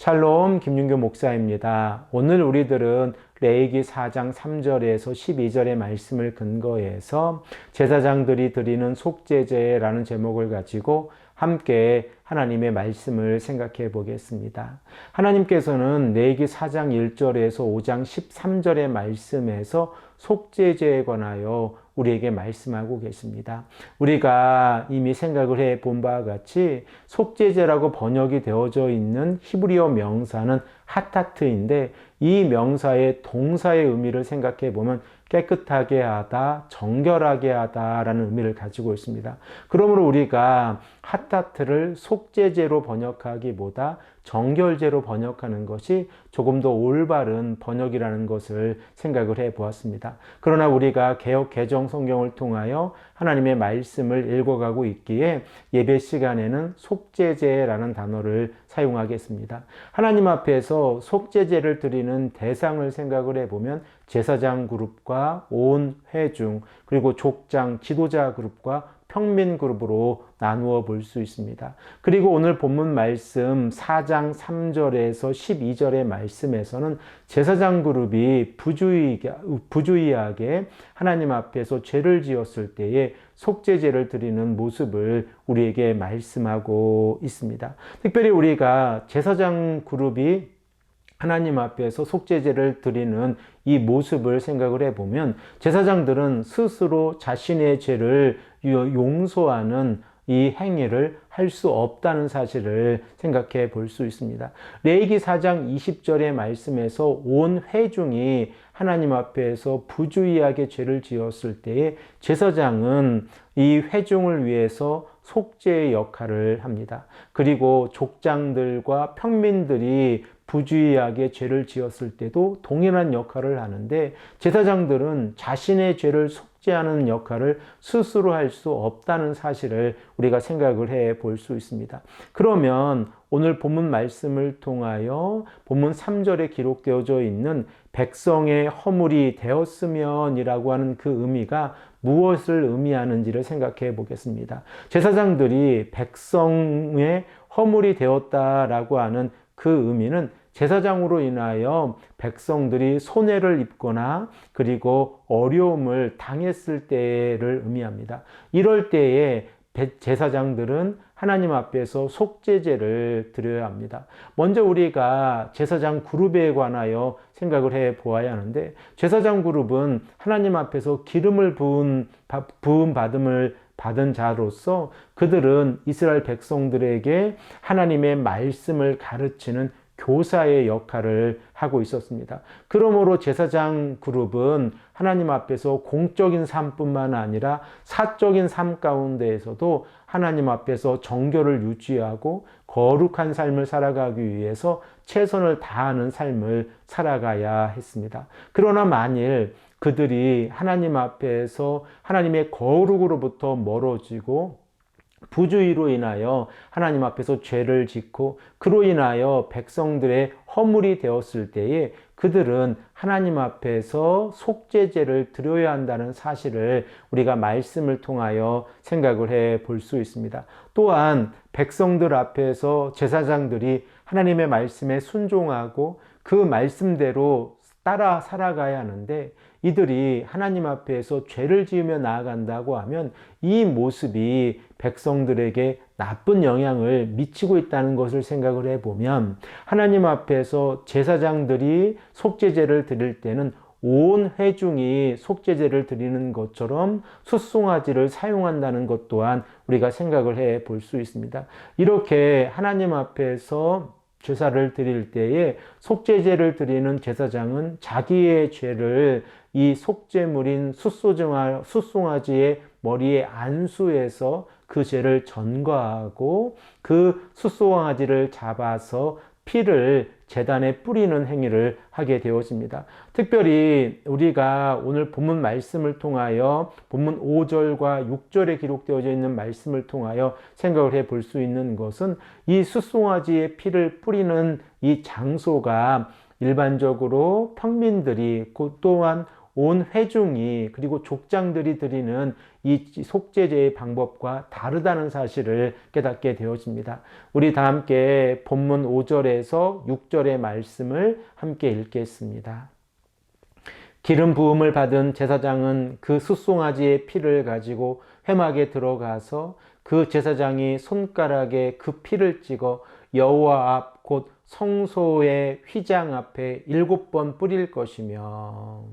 샬롬 김윤교 목사입니다. 오늘 우리들은 레위기 4장 3절에서 12절의 말씀을 근거해서 제사장들이 드리는 속죄제라는 제목을 가지고 함께 하나님의 말씀을 생각해 보겠습니다. 하나님께서는 레위기 4장 1절에서 5장 13절의 말씀에서 속죄제에 관하여 우리에게 말씀하고 계십니다. 우리가 이미 생각을 해 본 바와 같이 속죄제라고 번역이 되어져 있는 히브리어 명사는 하타트인데, 이 명사의 동사의 의미를 생각해 보면 깨끗하게 하다, 정결하게 하다라는 의미를 가지고 있습니다. 그러므로 우리가 하타트를 속죄제로 번역하기보다 정결제로 번역하는 것이 조금 더 올바른 번역이라는 것을 생각을 해 보았습니다. 그러나 우리가 개역 개정 성경을 통하여 하나님의 말씀을 읽어가고 있기에 예배 시간에는 속죄제라는 단어를 사용하겠습니다. 하나님 앞에서 속죄제를 드리는 대상을 생각을 해보면 제사장 그룹과 온 회중, 그리고 족장, 지도자 그룹과 평민 그룹으로 나누어 볼 수 있습니다. 그리고 오늘 본문 말씀 4장 3절에서 12절의 말씀에서는 제사장 그룹이 부주의하게 하나님 앞에서 죄를 지었을 때에 속죄제를 드리는 모습을 우리에게 말씀하고 있습니다. 특별히 우리가 제사장 그룹이 하나님 앞에서 속죄제를 드리는 이 모습을 생각을 해보면 제사장들은 스스로 자신의 죄를 용서하는 이 행위를 할 수 없다는 사실을 생각해 볼 수 있습니다. 레위기 4장 20절의 말씀에서 온 회중이 하나님 앞에서 부주의하게 죄를 지었을 때에 제사장은 이 회중을 위해서 속죄의 역할을 합니다. 그리고 족장들과 평민들이 부주의하게 죄를 지었을 때도 동일한 역할을 하는데, 제사장들은 자신의 죄를 속죄하는 역할을 스스로 할 수 없다는 사실을 우리가 생각을 해 볼 수 있습니다. 그러면 오늘 본문 말씀을 통하여 본문 3절에 기록되어져 있는 백성의 허물이 되었으면 이라고 하는 그 의미가 무엇을 의미하는지를 생각해 보겠습니다. 제사장들이 백성의 허물이 되었다라고 하는 그 의미는 제사장으로 인하여 백성들이 손해를 입거나 그리고 어려움을 당했을 때를 의미합니다. 이럴 때에 제사장들은 하나님 앞에서 속죄제를 드려야 합니다. 먼저 우리가 제사장 그룹에 관하여 생각을 해 보아야 하는데, 제사장 그룹은 하나님 앞에서 기름을 부음 받음을 받은 자로서 그들은 이스라엘 백성들에게 하나님의 말씀을 가르치는 교사의 역할을 하고 있었습니다. 그러므로 제사장 그룹은 하나님 앞에서 공적인 삶뿐만 아니라 사적인 삶 가운데에서도 하나님 앞에서 정결을 유지하고 거룩한 삶을 살아가기 위해서 최선을 다하는 삶을 살아가야 했습니다. 그러나 만일 그들이 하나님 앞에서 하나님의 거룩으로부터 멀어지고 부주의로 인하여 하나님 앞에서 죄를 짓고 그로 인하여 백성들의 허물이 되었을 때에 그들은 하나님 앞에서 속죄제를 드려야 한다는 사실을 우리가 말씀을 통하여 생각을 해 볼 수 있습니다. 또한 백성들 앞에서 제사장들이 하나님의 말씀에 순종하고 그 말씀대로 따라 살아가야 하는데, 이들이 하나님 앞에서 죄를 지으며 나아간다고 하면 이 모습이 백성들에게 나쁜 영향을 미치고 있다는 것을 생각을 해보면, 하나님 앞에서 제사장들이 속죄제를 드릴 때는 온 회중이 속죄제를 드리는 것처럼 숫송아지를 사용한다는 것 또한 우리가 생각을 해 볼 수 있습니다. 이렇게 하나님 앞에서 제사를 드릴 때에 속죄제를 드리는 제사장은 자기의 죄를 이 속죄물인 숫송아지의 머리에 안수해서 그 죄를 전가하고 그 숫송아지를 잡아서 피를 제단에 뿌리는 행위를 하게 되어집니다. 특별히 우리가 오늘 본문 말씀을 통하여 본문 5절과 6절에 기록되어져 있는 말씀을 통하여 생각을 해 볼 수 있는 것은, 이 숫송아지의 피를 뿌리는 이 장소가 일반적으로 평민들이 또한 온 회중이 그리고 족장들이 드리는 이 속죄제의 방법과 다르다는 사실을 깨닫게 되어집니다. 우리 다 함께 본문 5절에서 6절의 말씀을 함께 읽겠습니다. 기름 부음을 받은 제사장은 그 숫송아지의 피를 가지고 회막에 들어가서 그 제사장이 손가락에 그 피를 찍어 여호와 앞 곧 성소의 휘장 앞에 7번 뿌릴 것이며,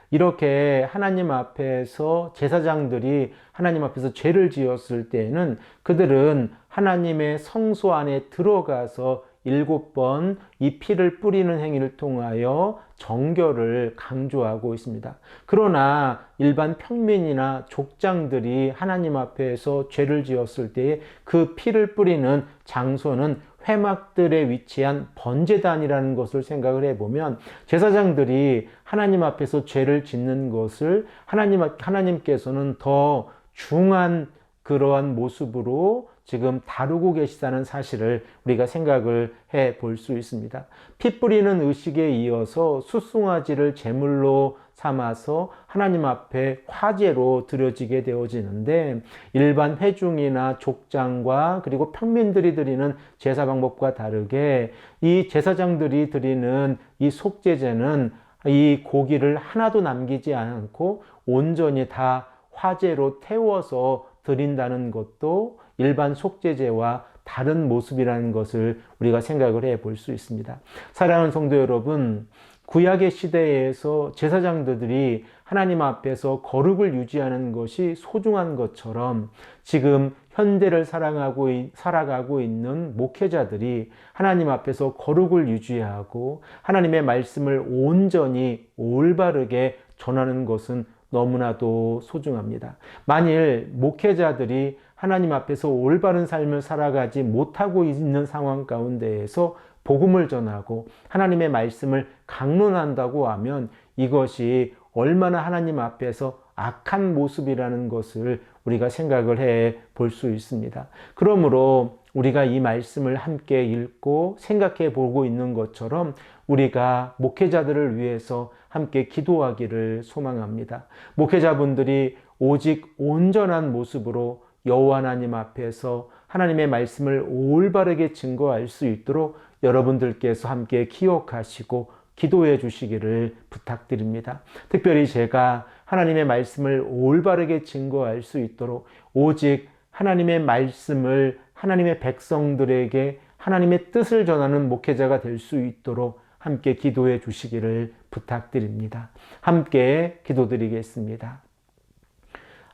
이렇게 하나님 앞에서 제사장들이 하나님 앞에서 죄를 지었을 때에는 그들은 하나님의 성소 안에 들어가서 7번 이 피를 뿌리는 행위를 통하여 정결을 강조하고 있습니다. 그러나 일반 평민이나 족장들이 하나님 앞에서 죄를 지었을 때에 그 피를 뿌리는 장소는 회막들에 위치한 번제단이라는 것을 생각을 해보면, 제사장들이 하나님 앞에서 죄를 짓는 것을 하나님께서는 더 중한 그러한 모습으로 지금 다루고 계시다는 사실을 우리가 생각을 해 볼 수 있습니다. 피 뿌리는 의식에 이어서 숫송아지를 제물로 삼아서 하나님 앞에 화제로 드려지게 되어지는데, 일반 회중이나 족장과 그리고 평민들이 드리는 제사 방법과 다르게 이 제사장들이 드리는 이 속죄제는 이 고기를 하나도 남기지 않고 온전히 다 화제로 태워서 드린다는 것도 일반 속죄제와 다른 모습이라는 것을 우리가 생각을 해 볼 수 있습니다. 사랑하는 성도 여러분, 구약의 시대에서 제사장들이 하나님 앞에서 거룩을 유지하는 것이 소중한 것처럼, 지금 현대를 살아가고 있는 목회자들이 하나님 앞에서 거룩을 유지하고 하나님의 말씀을 온전히 올바르게 전하는 것은 너무나도 소중합니다. 만일 목회자들이 하나님 앞에서 올바른 삶을 살아가지 못하고 있는 상황 가운데에서 복음을 전하고 하나님의 말씀을 강론한다고 하면 이것이 얼마나 하나님 앞에서 악한 모습이라는 것을 우리가 생각을 해 볼 수 있습니다. 그러므로 우리가 이 말씀을 함께 읽고 생각해 보고 있는 것처럼 우리가 목회자들을 위해서 함께 기도하기를 소망합니다. 목회자분들이 오직 온전한 모습으로 여호와 하나님 앞에서 하나님의 말씀을 올바르게 증거할 수 있도록 여러분들께서 함께 기억하시고 기도해 주시기를 부탁드립니다. 특별히 제가 하나님의 말씀을 올바르게 증거할 수 있도록 오직 하나님의 말씀을 하나님의 백성들에게 하나님의 뜻을 전하는 목회자가 될 수 있도록 함께 기도해 주시기를 부탁드립니다. 함께 기도드리겠습니다.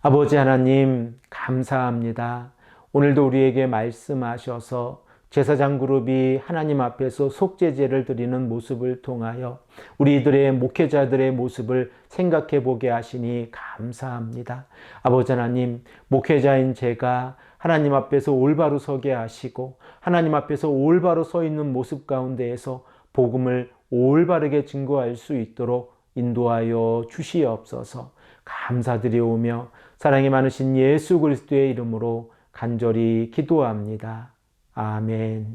아버지 하나님, 감사합니다. 오늘도 우리에게 말씀하셔서 제사장 그룹이 하나님 앞에서 속죄제를 드리는 모습을 통하여 우리들의 목회자들의 모습을 생각해 보게 하시니 감사합니다. 아버지 하나님, 목회자인 제가 하나님 앞에서 올바로 서게 하시고 하나님 앞에서 올바로 서 있는 모습 가운데에서 복음을 올바르게 증거할 수 있도록 인도하여 주시옵소서. 감사드리오며 사랑이 많으신 예수 그리스도의 이름으로 간절히 기도합니다. 아멘.